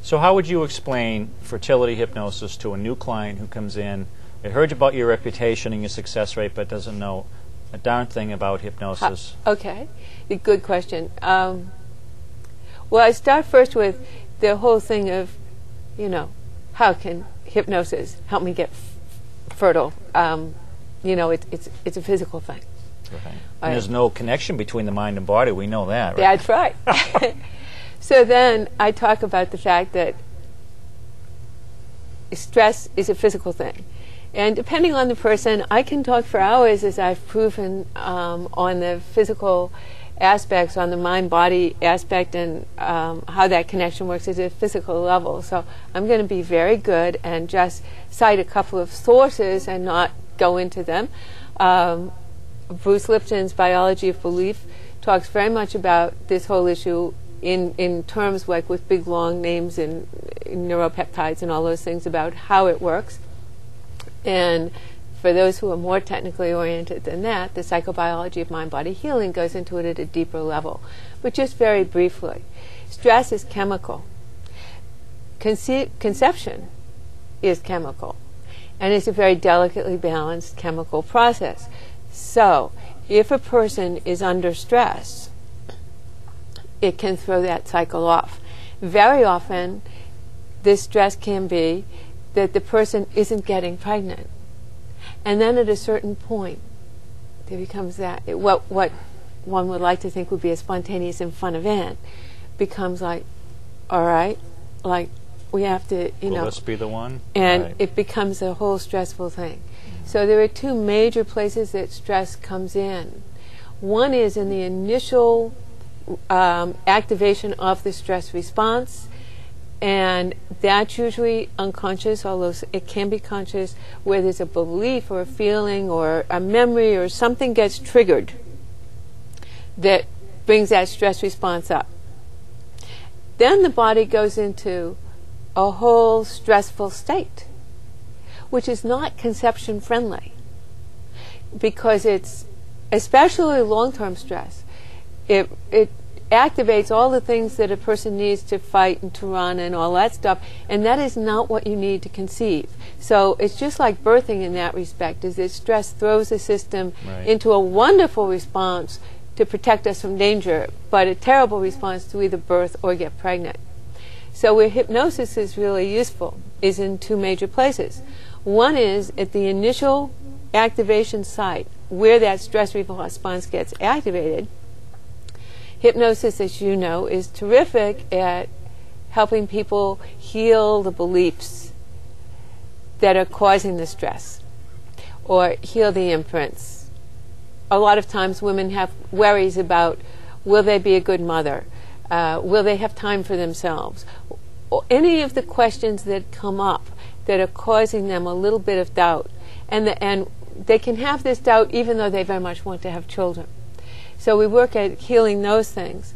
So how would you explain fertility hypnosis to a new client who comes in, they heard about your reputation and your success rate, but doesn't know a darn thing about hypnosis? Okay, good question. Well, I start first with the whole thing of, you know, how can hypnosis help me get fertile? You know, it's a physical thing. Right. And there's no connection between the mind and body. We know that, right? That's right. So then I talk about the fact that stress is a physical thing. And depending on the person, I can talk for hours, as I've proven, on the physical aspects, on the mind-body aspect, and how that connection works at a physical level. So I'm going to be very good and just cite a couple of sources and not go into them. Bruce Lipton's Biology of Belief talks very much about this whole issue in terms like with big long names in neuropeptides and all those things about how it works. And for those who are more technically oriented than that, the psychobiology of mind-body healing goes into it at a deeper level. But just very briefly, stress is chemical. Conception is chemical. And it's a very delicately balanced chemical process. So if a person is under stress, it can throw that cycle off. Very often, this stress can be that the person isn't getting pregnant. And then at a certain point, there becomes that, what one would like to think would be a spontaneous and fun event becomes like, all right, like we have to, you know. Will this be the one? And right. It becomes a whole stressful thing. So there are two major places that stress comes in. One is in the initial activation of the stress response, and that's usually unconscious, although it can be conscious, where there's a belief or a feeling or a memory or something gets triggered that brings that stress response up. Then the body goes into a whole stressful state, which is not conception friendly, because it's, especially long-term stress, it activates all the things that a person needs to fight and to run and all that stuff, and that is not what you need to conceive. So it's just like birthing in that respect, is that stress throws the system right. into a wonderful response to protect us from danger, but a terrible response to either birth or get pregnant. So where hypnosis is really useful is in two major places. One is at the initial activation site, where that stress response gets activated. Hypnosis, as you know, is terrific at helping people heal the beliefs that are causing the stress, or heal the imprints. A lot of times women have worries about, will they be a good mother? Will they have time for themselves? Or any of the questions that come up that are causing them a little bit of doubt. And they can have this doubt even though they very much want to have children. So we work at healing those things.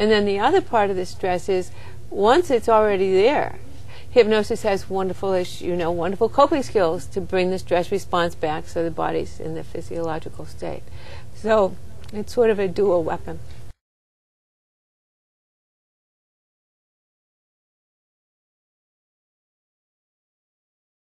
And then the other part of the stress is, once it's already there, hypnosis has wonderful, as you know, wonderful coping skills to bring the stress response back so the body's in the physiological state. So it's sort of a dual weapon.